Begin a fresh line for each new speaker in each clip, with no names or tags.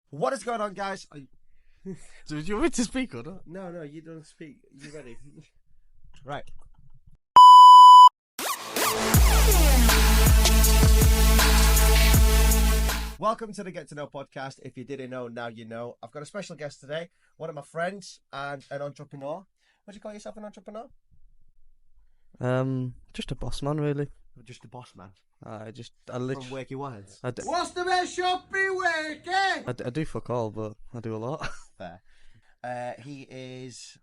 What is going on, guys?
Do you want me to speak or not?
No, you don't speak. You ready? Right. Welcome to the Get2Know podcast. If you didn't know, now you know. I've got a special guest today, one of my friends and an entrepreneur. Would you call yourself an entrepreneur?
Just a boss man, really.
Just a boss man.
I
From Wakey Words.
What's the best shopping Wakey?
I do fuck all, but I do a lot.
Fair. He is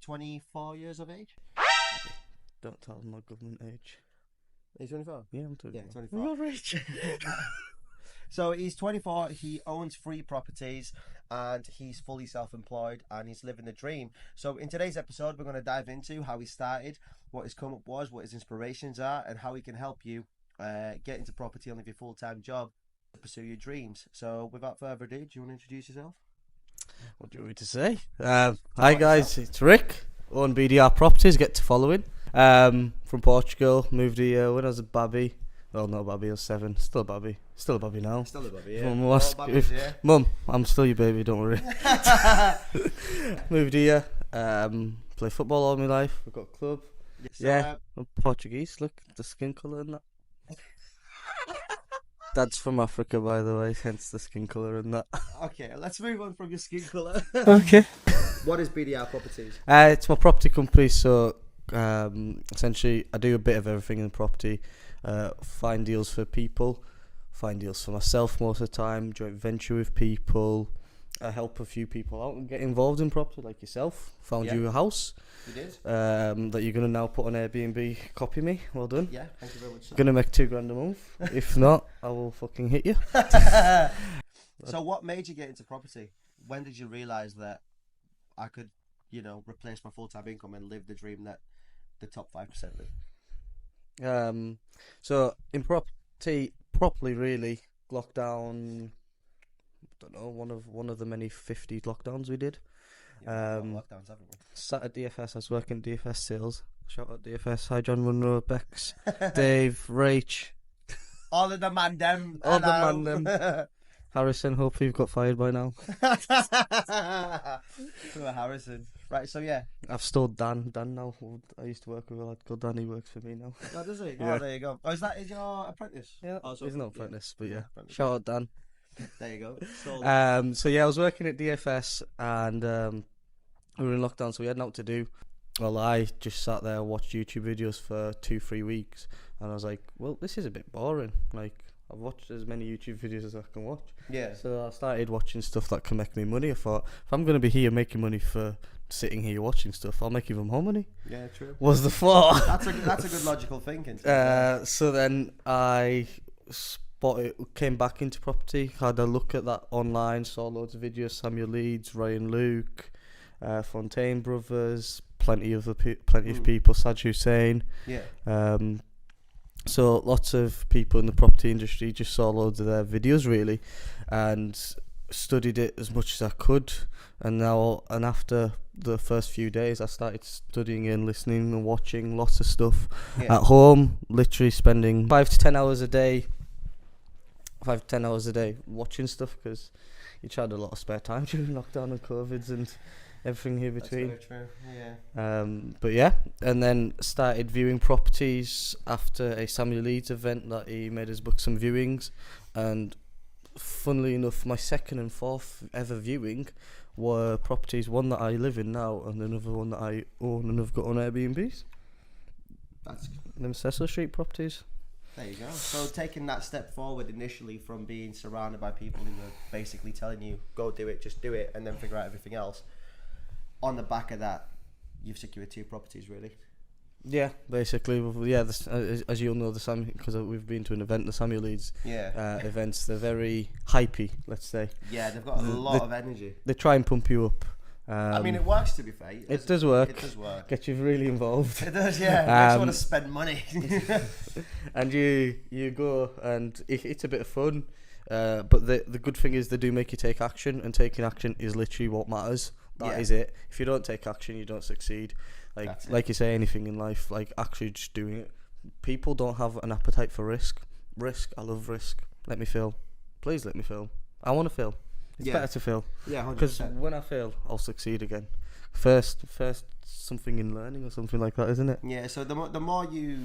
24 years of age.
Don't tell my government age.
He's 24?
Yeah, I'm 24.
Yeah, 24.
We're all rich.
So he's 24, he owns 3 properties, and he's fully self-employed, and he's living the dream. So in today's episode, we're going to dive into how he started, what his come up was, what his inspirations are, and how he can help you get into property and live your full-time job to pursue your dreams. So without further ado, do you want to introduce yourself?
What do you want me to say? Hi guys, it's Rick on BDR Properties. Get to following. From Portugal, moved here when I was a babby. Well, not a babby, I was 7. Still a babby. Still a babby now.
Still a baby, yeah.
Mum, Mum, I'm still your baby, don't worry. Moved here, play football all my life. We've got a club.
Yes,
Yeah, I'm Portuguese, look, the skin colour and that. Dad's from Africa, by the way, hence the skin colour and that.
Okay, let's move on from your skin colour.
Okay.
What is BDR Properties?
It's my property company, so essentially I do a bit of everything in property. Find deals for people, find deals for myself most of the time, joint venture with people. I help a few people out and get involved in property, like yourself. Found
Yeah.
you a house
You did?
that you're going to now put on Airbnb. Copy me, well done.
Yeah, thank you very much, sir.
Going to make $2,000 a month. If not, I will fucking hit you.
So what made you get into property? When did you realise that I could, replace my full-time income and live the dream that the top 5% live?
So in property, properly really, lockdown, don't know, one of the many 50 lockdowns we did.
Yeah, we've got lockdowns, haven't we?
Sat at DFS, I was working DFS sales. Shout out DFS, hi John Munro, Bex, Dave, Rach,
All of the man them.
all the
hello.
man them. Harrison, hopefully you've got fired by now.
Poor Harrison. Right, so yeah.
I've stole Dan now. I used to work with a lad called Dan, he works for me now.
Oh, does he?
Yeah.
Oh, there you go. Oh, is your apprentice?
Yeah,
Oh, so-
he's not apprentice, but yeah.
apprentice.
Shout out Dan.
There you go. So,
So yeah, I was working at DFS and we were in lockdown, so we had nothing to do. Well, I just sat there and watched YouTube videos for 2-3 weeks, and I was like, well, this is a bit boring. Like, I've watched as many YouTube videos as I can watch.
yeah.
So I started watching stuff that can make me money. I thought, if I'm going to be here making money for sitting here watching stuff, I'll make even more money.
Yeah, true.
Was the thought.
That's a good logical thinking.
So then I came back into property, had a look at that online, saw loads of videos, Samuel Leeds, Ryan Luke, Fontaine Brothers, plenty of people, Saj Hussein.
Yeah.
So lots of people in the property industry, just saw loads of their videos really, and studied it as much as I could. And after the first few days, I started studying and listening and watching lots of stuff at home, literally spending 5 to 10 hours a day watching stuff, because you had a lot of spare time during lockdown and COVIDs and everything here between.
That's very true. Yeah.
But yeah, and then started viewing properties after a Samuel Leeds event that he made us book some viewings, and funnily enough, my second and fourth ever viewing were properties, one that I live in now and another one that I own and have got on Airbnbs.
That's
Them Cecil Street properties.
There you go. So taking that step forward initially from being surrounded by people who were basically telling you, go do it, just do it, and then figure out everything else. On the back of that, you've secured 2 properties, really.
Yeah, basically. Yeah, as you'll know, because we've been to an event, the Samuel Leeds events, they're very hypey, let's say.
Yeah, they've got a lot of energy.
They try and pump you up.
I mean, it works, to be fair.
It does work.
It does work.
Get you really involved.
It does, yeah. It makes you want to spend money.
And you go, and it's a bit of fun. But the good thing is they do make you take action, and taking action is literally what matters. That is it. If you don't take action, you don't succeed. Like you say, anything in life, like actually just doing it. People don't have an appetite for risk. I love risk. Let me fail. Please let me fail. I want to fail. It's better to fail.
Yeah, 100%.
Because when I fail, I'll succeed again. First, something in learning or something like that, isn't it?
Yeah, so the more you,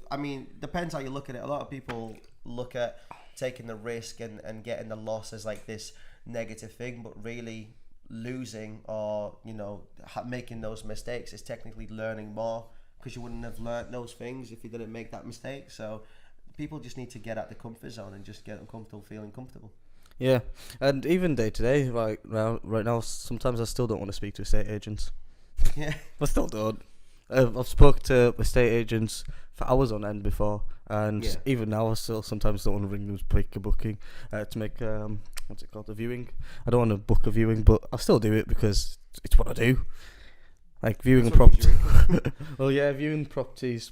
I mean, depends how you look at it. A lot of people look at taking the risk and getting the loss as like this negative thing, but really losing or, you know, making those mistakes is technically learning more, because you wouldn't have learnt those things if you didn't make that mistake. So people just need to get out the comfort zone and just get uncomfortable feeling comfortable.
Yeah, and even day to day, right now, sometimes I still don't want to speak to estate agents.
Yeah.
I still don't. I've spoken to estate agents for hours on end before, and even now I still sometimes don't want to ring them to make a booking, to make what's it called, a viewing. I don't want to book a viewing, but I still do it because it's what I do. Like viewing a property. Well, yeah, viewing properties,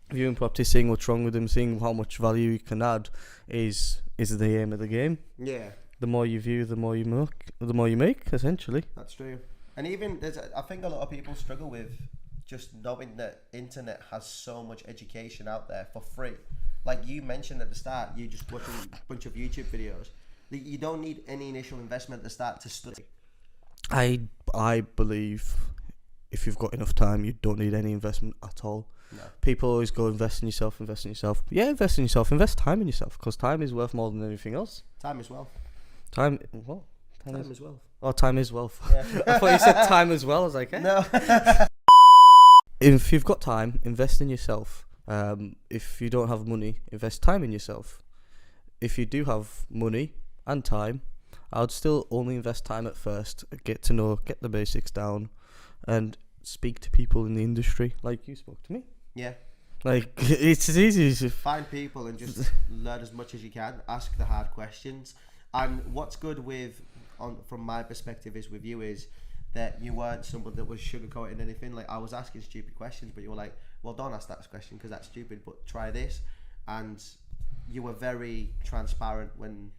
seeing what's wrong with them, seeing how much value you can add is the aim of the game. Yeah. The more you view, the more you make, essentially.
That's true. And even I think a lot of people struggle with just knowing that internet has so much education out there for free. Like you mentioned at the start, you just watching a bunch of YouTube videos. You don't need any initial investment to start to study.
I believe if you've got enough time, you don't need any investment at all. No. People always go invest in yourself. Yeah, invest in yourself. Invest time in yourself, because time is worth more than anything else.
Time is wealth.
Time what?
Time is wealth.
Oh, time is wealth.
Yeah.
I thought you said time as well. I was like, eh?
No.
If you've got time, invest in yourself. If you don't have money, invest time in yourself. If you do have money and time, I would still only invest time at first. Get to know, get the basics down, and speak to people in the industry like you spoke to me. Yeah. Like, it's as easy as
find people and just learn as much as you can. Ask the hard questions. And what's good from my perspective is with you is that you weren't someone that was sugarcoating anything. Like, I was asking stupid questions, but you were like, well, don't ask that question because that's stupid, but try this. And you were very transparent when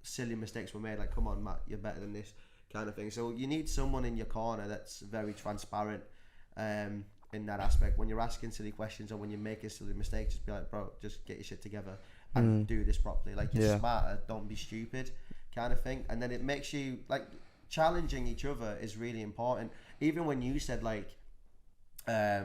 silly mistakes were made. Like, come on, Matt, you're better than this kind of thing. So you need someone in your corner that's very transparent in that aspect. When you're asking silly questions or when you're making silly mistakes, just be like, bro, just get your shit together and do this properly. Like, you're smarter, don't be stupid kind of thing. And then it makes you, like, challenging each other is really important. Even when you said, like, I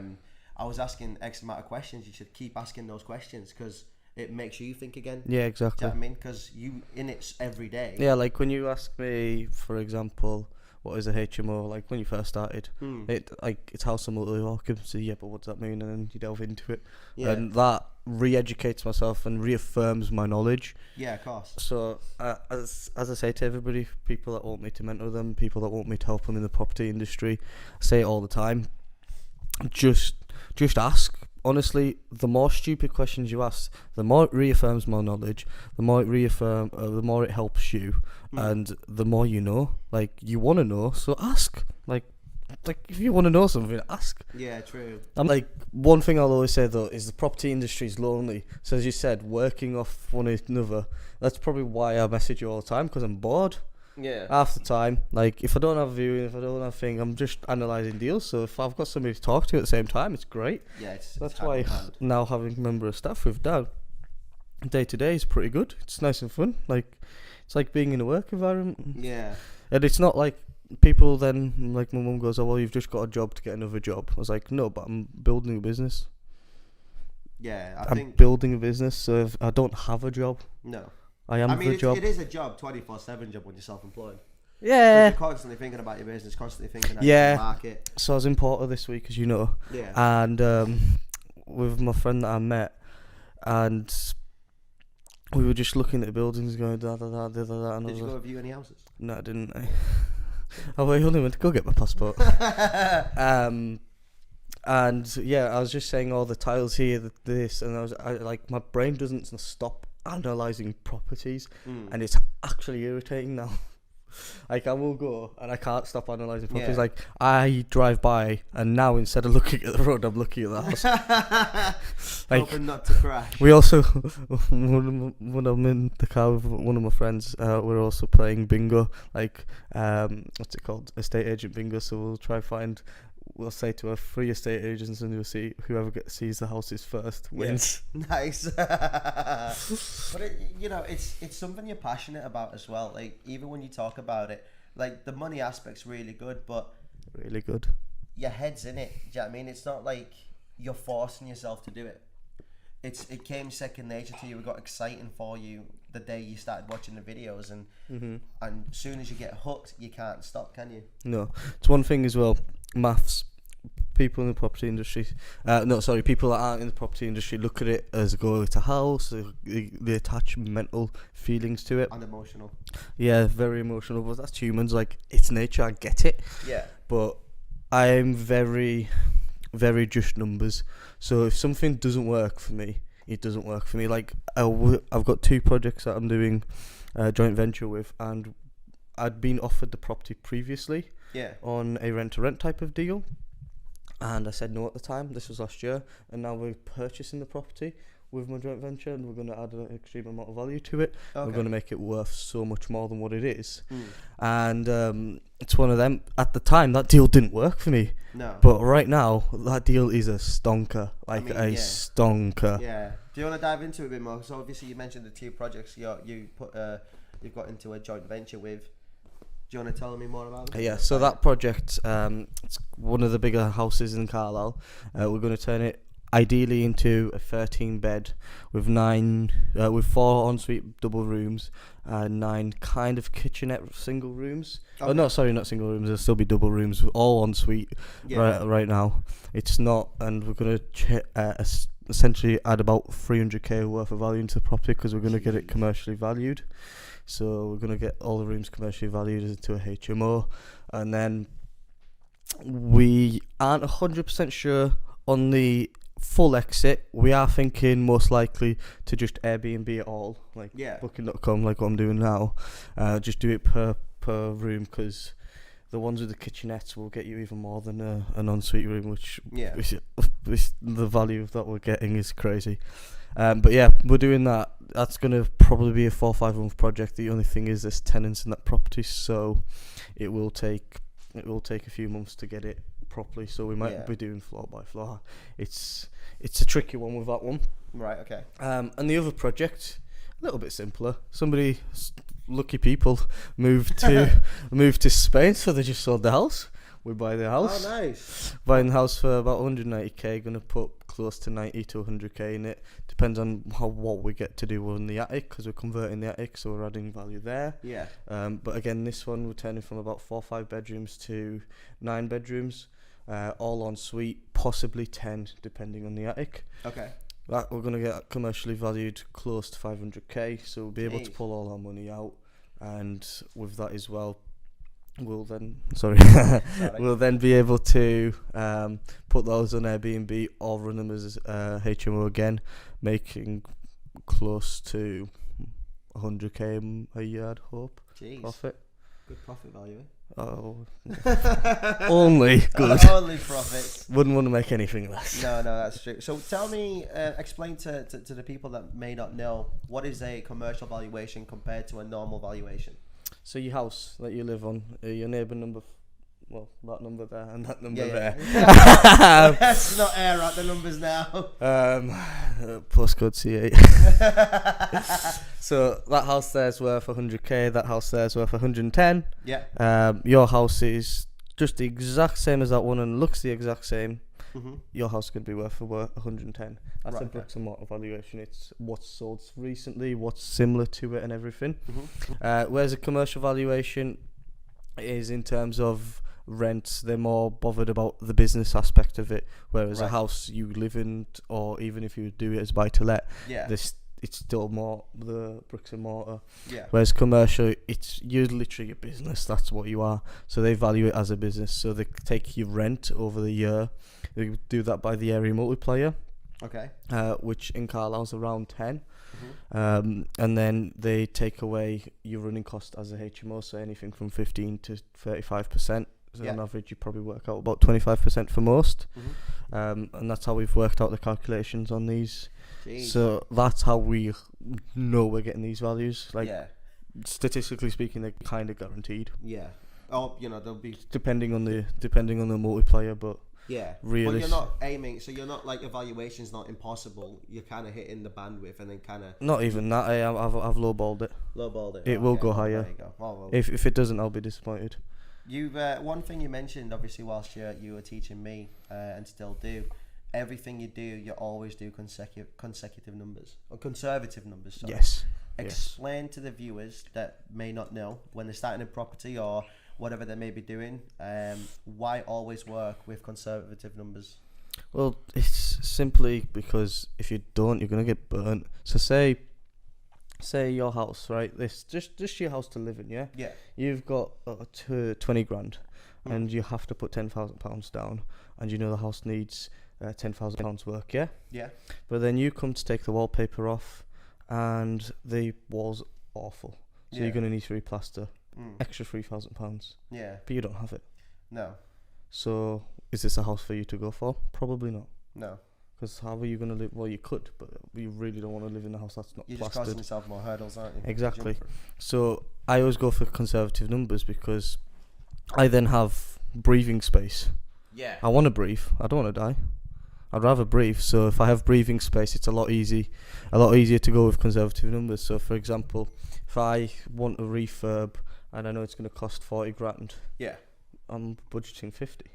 was asking X amount of questions, you should keep asking those questions because it makes you think again.
Yeah, exactly.
Do you know what I mean? Because you in it every day.
Yeah, like when you ask me, for example, what is a HMO, like when you first started, it's house and multi occupancy. Yeah, but what does that mean? And then you delve into it, and that re-educates myself and reaffirms my knowledge.
Yeah, of course.
So as I say to everybody, people that want me to mentor them, people that want me to help them in the property industry, I say it all the time. Just ask. Honestly, the more stupid questions you ask, the more it reaffirms my knowledge, the more it helps you, and the more you know. Like, you want to know, so ask. Like if you want to know something, ask.
Yeah, true.
And like, one thing I'll always say though is the property industry is lonely. So as you said, working off one another. That's probably why I message you all the time, because I'm bored. Yeah. Half the time, like, if I don't have a viewing, if I don't have a thing, I'm just analysing deals. So if I've got somebody to talk to at the same time, it's great.
Yeah,
that's why now having a member of staff with Dan day to day is pretty good. It's nice and fun. Like, it's like being in a work environment.
Yeah.
And it's not like people then, like, my mum goes, oh, well, you've just got a job to get another job. I was like, no, but I'm building a business.
Yeah,
I'm building a business, so if I don't have a job.
No.
I mean,
it is a job, 24/7 job when you're self-employed.
Yeah.
You're constantly thinking about your business, constantly thinking about your market.
So I was in Porter this week, as you know.
Yeah.
And with my friend that I met, and we were just looking at the buildings, going da da da da da. And
did you go view any houses?
No, I didn't. I only went to go get my passport. And yeah, I was just saying all the tiles here, this, and I like, my brain doesn't stop analysing properties, and it's actually irritating now. Like, I will go and I can't stop analysing properties. Like, I drive by and now instead of looking at the road, I'm looking at the house. Like,
hoping not to crash.
We also, when I'm in the car with one of my friends, we're also playing bingo, like, what's it called, estate agent bingo. So we'll try find we'll say to our 3 estate agents, and you'll see whoever sees the houses first wins.
Yeah. Nice. But it's something you're passionate about as well. Like, even when you talk about it, like, the money aspect's really good, but
Really good.
your head's in it. Do you know what I mean? It's not like you're forcing yourself to do it. It came second nature to you. It got exciting for you the day you started watching the videos, and and as soon as you get hooked, you can't stop, can you?
No, it's one thing as well. Maths. People in the property industry, people that aren't in the property industry look at it as go to house. They attach mental feelings to it.
And emotional.
Yeah, very emotional. But that's humans. Like, it's nature. I get it.
Yeah.
But I'm very, very just numbers. So if something doesn't work for me, it doesn't work for me. Like, I've got 2 projects that I'm doing a joint venture with, and I'd been offered the property previously.
Yeah.
On a rent-to-rent type of deal, and I said no at the time. This was last year, and now we're purchasing the property with my joint venture, and we're going to add an extreme amount of value to it.
Okay.
We're going to make it worth so much more than what it is. And it's one of them. At the time, that deal didn't work for me.
No.
But right now, that deal is a stonker, stonker.
Yeah. Do you want to dive into it a bit more? So obviously you mentioned the 2 projects you've got into a joint venture with. Do you want to tell me more about it?
Yeah, so that project, it's one of the bigger houses in Carlisle. We're going to turn it ideally into a 13-bed with 4 ensuite double rooms, 9 kind of kitchenette single rooms.
Okay.
Oh no, sorry, not single rooms. There'll still be double rooms, all ensuite.
Yeah.
Right now. It's not, and we're going to essentially add about 300k worth of value into the property because we're going to get it commercially valued. So we're going to get all the rooms commercially valued into a HMO, and then we aren't 100% sure on the full exit. We are thinking most likely to just Airbnb it all, like Booking.com, like what I'm doing now. Just do it per room, because the ones with the kitchenettes will get you even more than an ensuite room, which the value of that we're getting is crazy. But yeah, we're doing that. That's going to probably be a 4 or 5 month project. The only thing is there's tenants in that property, so it will take a few months to get it properly. So we might be doing floor by floor. It's a tricky one with that one.
Right. Okay.
And the other project, a little bit simpler. Lucky people moved to Spain, so they just sold the house. We buy the house.
Oh, nice.
Buying the house for about 190k. Going to put close to 90 to 100k in it. Depends on what we get to do on the attic, because we're converting the attic, so we're adding value there.
Yeah.
But again, this one we're turning from about 4 or 5 bedrooms to 9 bedrooms, all en suite, possibly 10 depending on the attic.
Okay.
That we're going to get commercially valued close to 500k, so we'll be able to pull all our money out, and with that as well, we'll then be able to put those on Airbnb or run them as HMO again, making close to 100k a year, I'd hope.
Jeez.
Profit.
Good profit value.
Oh, only good.
Only profits.
Wouldn't want to make anything less.
No, that's true. So tell me, explain to the people that may not know, what is a commercial valuation compared to a normal valuation?
So your house that you live on, your neighbour number, that number there and that number there.
Let's not air out the numbers now.
Postcode C8. So that house there's worth 100k, that house there's worth 110.
Yeah.
Your house is just the exact same as that one and looks the exact same. Mm-hmm. Your house could be worth 110. That's a bricks and mortar valuation. It's what's sold recently, what's similar to it, and everything. Mm-hmm. Whereas a commercial valuation is in terms of rent, they're more bothered about the business aspect of it. Whereas a house you live in, or even if you do it as buy to let, it's still more the bricks and mortar. Yeah. Whereas commercial, you're literally a business. That's what you are. So they value it as a business. So they take your rent over the year. They do that by the area multiplier. Okay. Which in Carlisle's around 10. Mm-hmm. And then they take away your running cost as a HMO, so anything from 15 to 35%. So on average, you probably work out about 25% for most. Mm-hmm. And that's how we've worked out the calculations on these. Jeez. So that's how we know we're getting these values. Statistically speaking, they're kind of guaranteed.
Yeah. Oh, they'll be
depending on the multiplier, but
Yeah.
Really.
But you're not aiming, so you're not like evaluation's not impossible. You're kind of hitting the bandwidth and then kind of
Not even that. I've lowballed it.
lowballed it.
It will go
well,
higher.
There you go. Well,
If it doesn't, I'll be disappointed.
You've one thing you mentioned, obviously, whilst you were teaching me and still do. Everything you do, you always do consecutive numbers or conservative numbers. Sorry.
Yes.
Explain to the viewers that may not know when they're starting a property or whatever they may be doing, why always work with conservative numbers?
Well, it's simply because if you don't, you're gonna get burnt. So say your house, right? This just your house to live in, yeah.
Yeah.
You've got 20 grand, and you have to put £10,000 down, and you know the house needs £10,000 work, yeah.
Yeah.
But then you come to take the wallpaper off, and the wall's awful. So you're gonna need to replaster. Extra £3,000.
Yeah.
But you don't have it.
No.
So is this a house for you to go for? Probably not.
No.
Because how are you going to live? Well, you could, but you really don't want to live in a house that's not
You're
plastered.
just causing yourself more hurdles, aren't you?
Exactly. So I always go for conservative numbers because I then have breathing space.
Yeah.
I want to breathe. I don't want to die. I'd rather breathe. So if I have breathing space, it's a lot easier to go with conservative numbers. So for example, if I want a refurb and I know it's going to cost 40 grand,
Yeah.
I'm budgeting 50.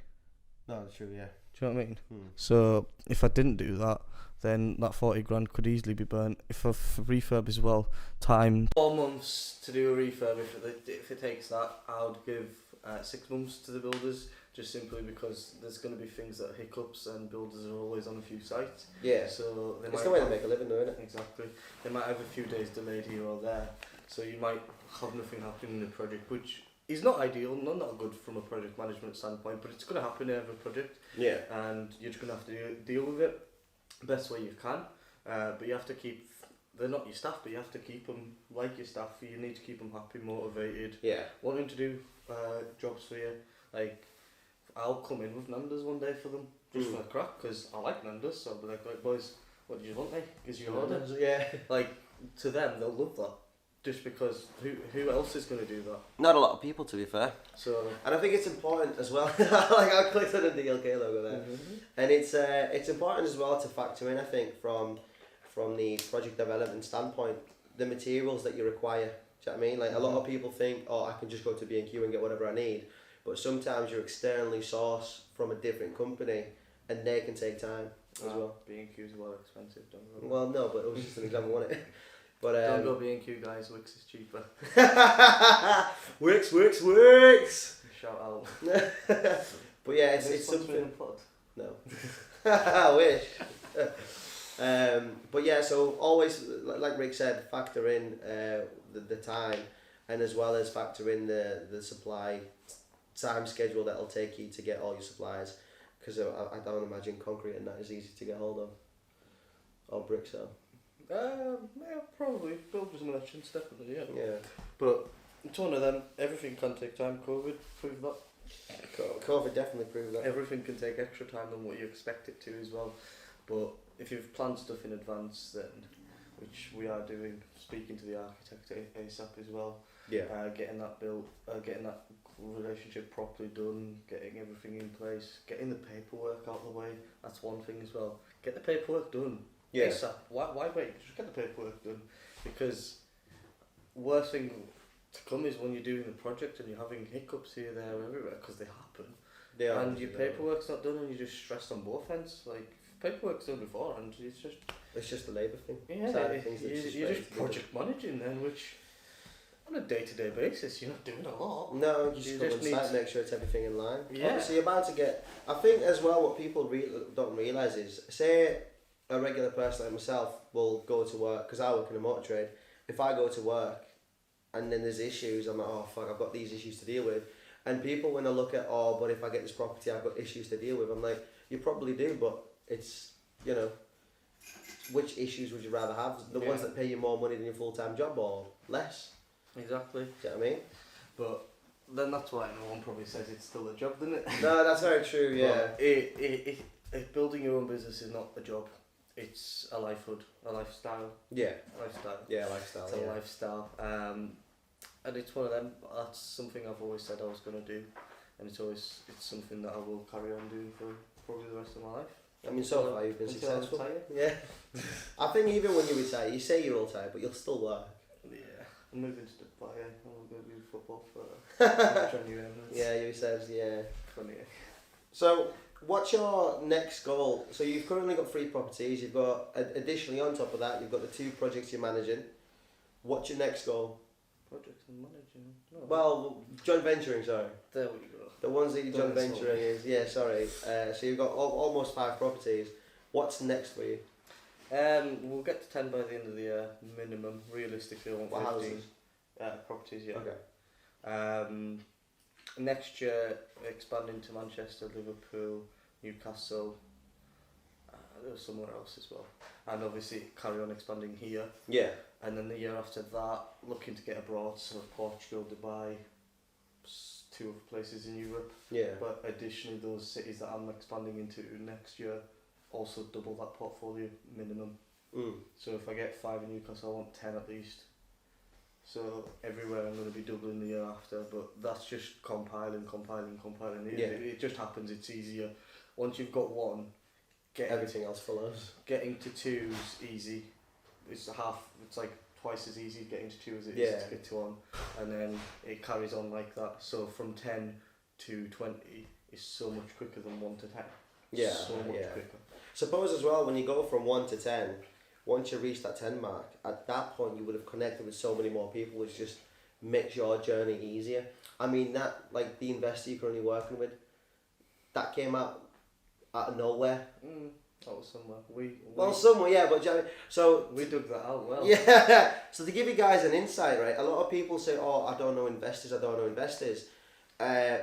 No, that's true. Yeah.
Do you know what I mean? So if I didn't do that, then that 40 grand could easily be burnt. If a refurb as well, time 4 months to do a refurb. If it takes that, I would give 6 months to the builders, just simply because there's going to be things that are hiccups, and builders are always on a few sites.
Yeah.
So they
It's
might
the way to make a living, though, isn't it?
Exactly. They might have a few days delayed here or there, so you might have nothing happening in the project, which is not ideal, not good from a project management standpoint, but it's going to happen in every project.
Yeah.
And you're just going to have to deal with it the best way you can. But you have to keep, they're not your staff, but you have to keep them like your staff. You need to keep them happy, motivated,
Yeah.
wanting to do jobs for you. Like, I'll come in with Nando's one day for them, just for a crack, because I like Nando's. So I'll be like, boys, what did you want, mate? Because you ordered.
Yeah.
Like, to them, they'll love that. Just because who else is going to do that?
Not a lot of people, to be fair.
So,
and I think it's important as well. Like I clicked on the DLK logo there, and it's important as well to factor in. I think from the project development standpoint, the materials that you require. Do you know what I mean? Like a lot of people think, oh, I can just go to B&Q and get whatever I need, but sometimes you're externally sourced from a different company, and they can take time as well.
B&Q is well expensive, don't go.
Well, no, but it was just an example, wasn't it? But
don't go B&Q, guys. Wix is cheaper.
Wix.
Shout out.
But yeah, it's something. No, I wish. But yeah, so always, like Rick said, factor in the time, and as well as factor in the supply time schedule that'll take you to get all your supplies, because I don't imagine concrete and that is easy to get hold of, or brick so.
Yeah, probably. Builders and merchants, definitely, yeah.
Yeah.
But it's one of them. Everything can take time. COVID proved that.
COVID definitely proved that.
Everything can take extra time than what you expect it to as well. But if you've planned stuff in advance, then, which we are doing, speaking to the architect ASAP as well.
Yeah.
Getting that built, getting that relationship properly done, getting everything in place, getting the paperwork out of the way. That's one thing as well. Get the paperwork done.
Yeah.
ASAP. Why wait? Just get the paperwork done. Because worst thing to come is when you're doing the project and you're having hiccups here, there, everywhere, because they happen.
They are.
And your paperwork's not done, and you're just stressed on both ends. Like, if paperwork's done before, and it's just
a labour thing.
Yeah, you're just project managing then, which on a day-to-day basis you're not doing a lot.
No, you just come on site, make sure it's everything in line.
Yeah.
Obviously, you're about to get. I think as well, what people don't realise is, say a regular person like myself will go to work, because I work in a motor trade. If I go to work and then there's issues, I'm like, oh fuck, I've got these issues to deal with. And people, when I look at, oh, but if I get this property, I've got issues to deal with, I'm like, you probably do, but it's, you know, which issues would you rather have? The ones that pay you more money than your full-time job, or less?
Exactly.
Do you know what I mean?
But then that's why no one probably says it's still a job, doesn't it?
No, that's very true, yeah.
If building your own business is not a job, it's a livelihood, a lifestyle.
Yeah.
Lifestyle.
Yeah, lifestyle.
It's a lifestyle. And it's one of them. That's something I've always said I was going to do, and it's something that I will carry on doing for probably the rest of my life.
I mean, so far you've been
Until I
successful.
retire.
Yeah. I think even when you retire, you say you'll retire, but you'll still work.
Yeah, I'm moving to Dubai. I'm going to do football for January.
Yeah, you says, yeah.
Funny.
So, what's your next goal? So you've currently got 3 properties. You've got, additionally on top of that, you've got the 2 projects you're managing. What's your next goal?
Projects I'm managing? No.
Well, joint venturing, sorry.
There we go.
The ones that you're joint
Don't
venturing is, yeah, sorry. So you've got almost 5 properties. What's next for you?
We'll get to 10 by the end of the year, minimum. Realistically, I want
What
15
houses?
properties, yeah.
Okay.
Next year, expanding to Manchester, Liverpool, Newcastle, somewhere else as well. And obviously carry on expanding here.
Yeah.
And then the year after that, looking to get abroad, so Portugal, Dubai, 2 other places in Europe.
Yeah.
But additionally, those cities that I'm expanding into next year, also double that portfolio minimum. So if I get 5 in Newcastle, I want 10 at least. So everywhere I'm going to be doubling the year after, but that's just compiling.
Yeah.
It just happens, it's easier. Once you've got 1,
Everything else follows.
getting to 2 is easy. It's like twice as easy getting to 2 as it is to get to 1. And then it carries on like that. So from 10 to 20 is so much quicker than 1 to 10.
Yeah.
So much quicker.
Suppose as well, when you go from 1 to 10, once you reach that 10 mark, at that point you would have connected with so many more people, which just makes your journey easier. I mean, that, like the investor you're currently working with, that came out of nowhere.
That was somewhere.
Somewhere, yeah, but so
we dug that out well.
Yeah. So to give you guys an insight, right? A lot of people say, "Oh, I don't know investors.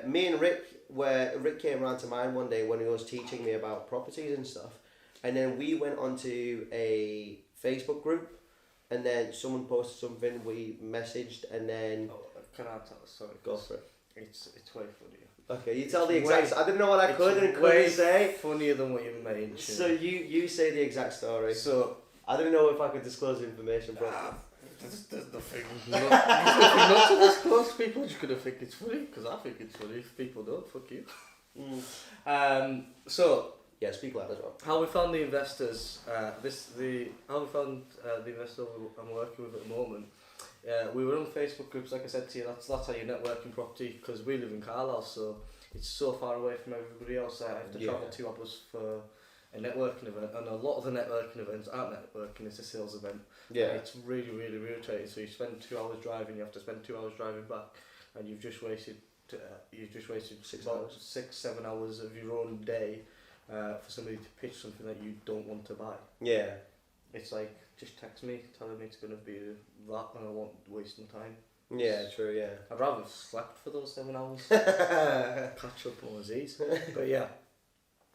Me and Rick came around to mine one day when he was teaching me about properties and stuff, and then we went onto a Facebook group, and then someone posted something. We messaged, and then
Can I tell? Sorry.
Go for it.
It's way funnier.
Okay, you tell the exact. I didn't know what I could and couldn't
way
say.
Funnier than what you mentioned.
So you say the exact story.
So
I didn't know if I could disclose the information, but
there's nothing. Not to disclose. People are just gonna think it's funny because I think it's funny. If people don't, fuck you. So
yeah, speak loud as well.
how we found the investors. How we found the investor I'm working with at the moment. We were on Facebook groups, like I said to you. That's how you network in property, because we live in Carlisle, so it's so far away from everybody else. I have to travel 2 hours for a networking event, and a lot of the networking events aren't networking; it's a sales event.
Yeah,
it's really irritating. So you spend 2 hours driving, you have to spend 2 hours driving back, and you've just wasted 6 hours, 6-7 hours of your own day for somebody to pitch something that you don't want to buy.
Yeah,
it's like, just text me telling me it's going to be that, and I won't waste my time.
Yeah, true, yeah.
I'd rather have slept for those 7 hours. Catch up on disease. But yeah.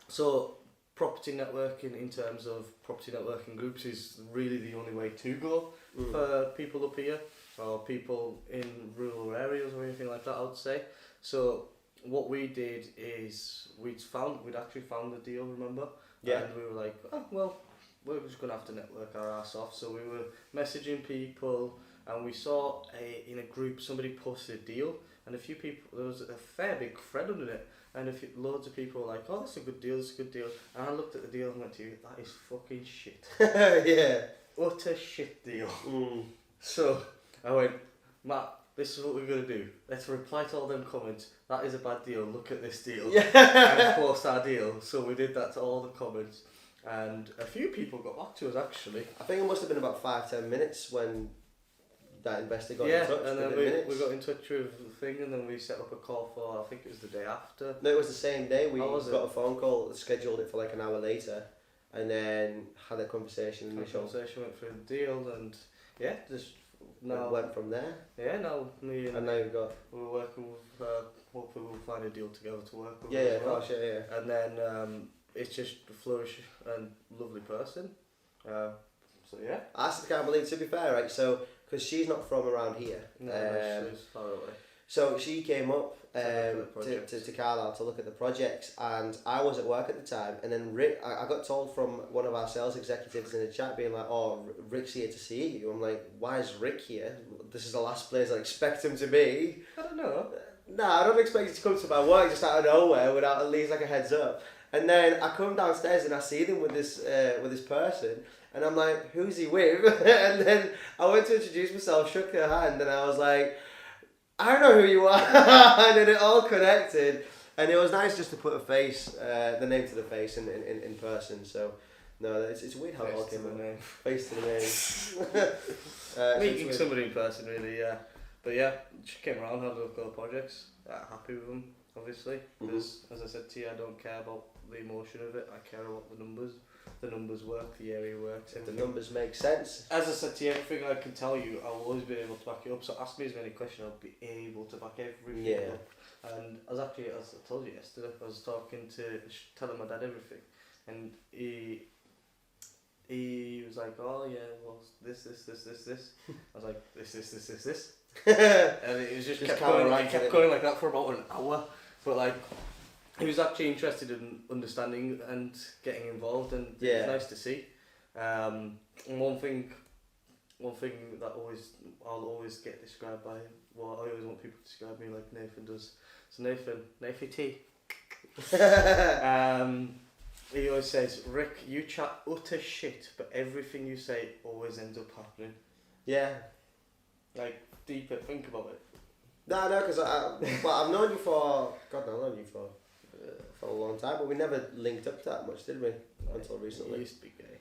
So property networking, in terms of property networking groups, is really the only way to go for people up here, or people in rural areas or anything like that, I would say. So what we did is we'd actually found the deal, remember?
Yeah.
And we were like, oh well, we're just going to have to network our ass off. So we were messaging people, and we saw in a group somebody posted a deal, and a few people, there was a fair big thread under it, and loads of people were like, oh, that's a good deal, and I looked at the deal and went to you, that is fucking shit.
Yeah.
Utter shit deal. So I went, Matt, this is what we're going to do. Let's reply to all them comments. That is a bad deal, look at this deal. And post our deal. So we did that to all the comments. And a few people got back to us, actually.
I think it must have been about 5-10 minutes when that investor got in touch.
Yeah, and then we got in touch with the thing, and then we set up a call for, I think it was the day after.
No, it was the same day. We got
it?
a phone call, scheduled it for like an hour later, and then had a conversation.
Went through the deal, and yeah, just now
went from there.
Yeah, now me and
now you've got.
We're working with. Hopefully, we'll find a deal together to work with.
Yeah,
as well.
Of course, yeah.
And then it's just a flourish and lovely person. So yeah.
I can't believe, to be fair, right? So, because she's not from around here.
No, she's far away.
So she came up to Carlisle to look at the projects, and I was at work at the time, and then Rick, I got told from one of our sales executives in the chat being like, oh, Rick's here to see you. I'm like, why is Rick here? This is the last place I expect him to be.
I don't know.
No, I don't expect you to come to my work just out of nowhere without at least like a heads up. And then I come downstairs and I see them with this person, and I'm like, who's he with? And then I went to introduce myself, shook their hand, and I was like, I don't know who you are. And then it all connected, and it was nice just to put a face, the name to the face in person. So no, it's weird how it all came out. Face to the name.
Meeting somebody in person, really, yeah. But yeah, just came around, had a look at the projects. Happy with them, obviously, because as I said to you, I don't care about the emotion of it. I care about the numbers. The numbers work, the area works.
The numbers make sense.
As I said to you, everything I can tell you, I'll always be able to back you up. So ask me as many questions, I'll be able to back everything up. And as I told you yesterday, I was telling my dad everything, and he was like, oh yeah, well this. I was like, this. And it was just kept going like that for about an hour. But like, he was actually interested in understanding and getting involved, and it's nice to see. And one thing that I'll always get described by, well, I always want people to describe me like Nathan does. So Nathan T. He always says, Rick, you chat utter shit, but everything you say always ends up happening.
Yeah.
Like, deeper, think about it.
No, because I've known you for, God, I've known you for a long time, but we never linked up that much, did we? Until recently.
You used to be gay.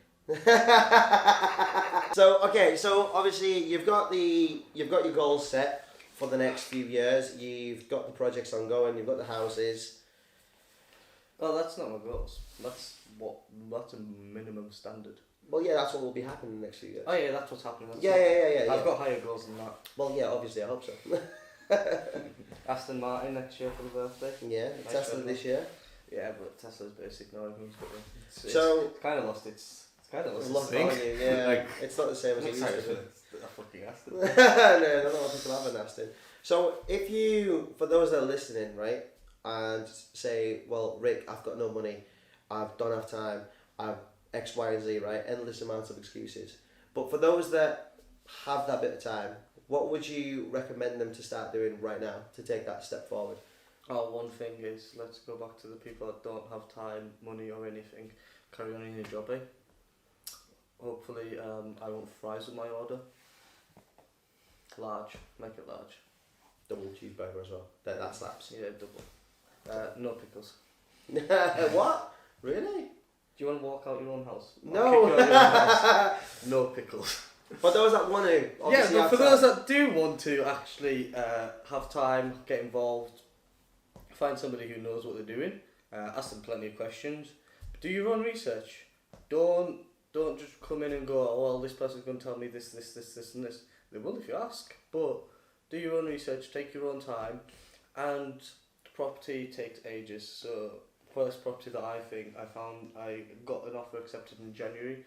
So obviously you've got your goals set for the next few years. You've got the projects ongoing. You've got the houses.
Oh, that's not my goals. That's a minimum standard.
Well, yeah, that's what will be happening in the next few years.
Oh yeah, that's what's happening.
Yeah.
I've got higher goals than that.
Well, yeah, obviously I hope so.
Aston Martin next year for the birthday.
Yeah,
Nice
Tesla this year.
Yeah, but Tesla's basic now. It's kind of lost its. Kind of
lost value. Yeah,
like,
it's not the same as it used to be.
A fucking Aston.
No, not a lot of people have an Aston. So if you, for those that are listening, right, and say, well, Rick, I've got no money, I don't have time, I've X, Y, and Z, right, endless amounts of excuses. But for those that have that bit of time, what would you recommend them to start doing right now to take that step forward?
Oh, one thing is, let's go back to the people that don't have time, money, or anything. Carry on in your job, eh? Hopefully, I want fries with my order. Large, make it large.
Double cheeseburger as well. That slaps.
Yeah, double. No pickles.
What? Really?
Do you want to walk out your own house?
No.
Your own house. No pickles.
But those that want to, obviously,
yeah, but for those that do want to actually have time, get involved, find somebody who knows what they're doing, ask them plenty of questions, do your own research. Don't just come in and go, oh, well, this person's going to tell me this, and this. They will if you ask, but do your own research, take your own time, and the property takes ages. So, first property that I found, I got an offer accepted in January,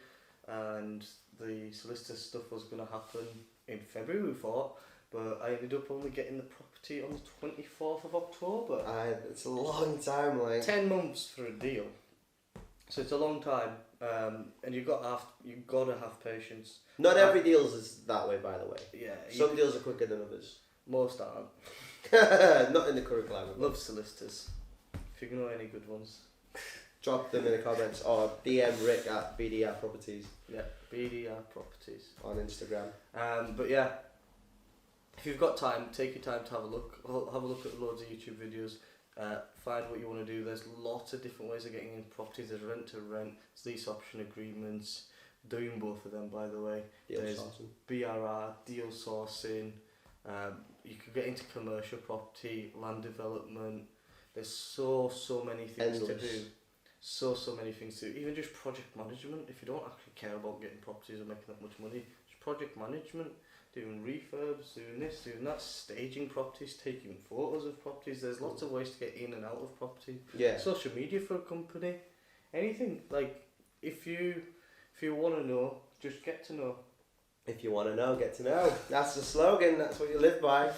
and the solicitor stuff was going to happen in February, we thought, but I ended up only getting the property on the 24th of October.
It's a long time, like
10 months for a deal. So it's a long time, and you've got to have patience.
Not every deal is that way, by the way.
Yeah.
Some deals are quicker than others.
Most aren't.
Not in the current climate.
Love solicitors. If you know any good ones.
Drop them in the comments or DM Rick at BDR Properties.
Yeah, BDR Properties.
On Instagram.
But yeah, if you've got time, take your time to have a look. Have a look at loads of YouTube videos. Find what you want to do. There's lots of different ways of getting into properties. There's rent to rent, lease option agreements, doing both of them, by the way. There's BRR, deal sourcing. You could get into commercial property, land development. There's so many things to do. So many things to do. Even just project management. If you don't actually care about getting properties or making that much money, just project management. Doing refurbs, doing this, doing that, staging properties, taking photos of properties. There's lots of ways to get in and out of property.
Yeah.
Social media for a company, anything. Like if you want to know, just get to know.
If you want to know, get to know. That's the slogan. That's what you live by.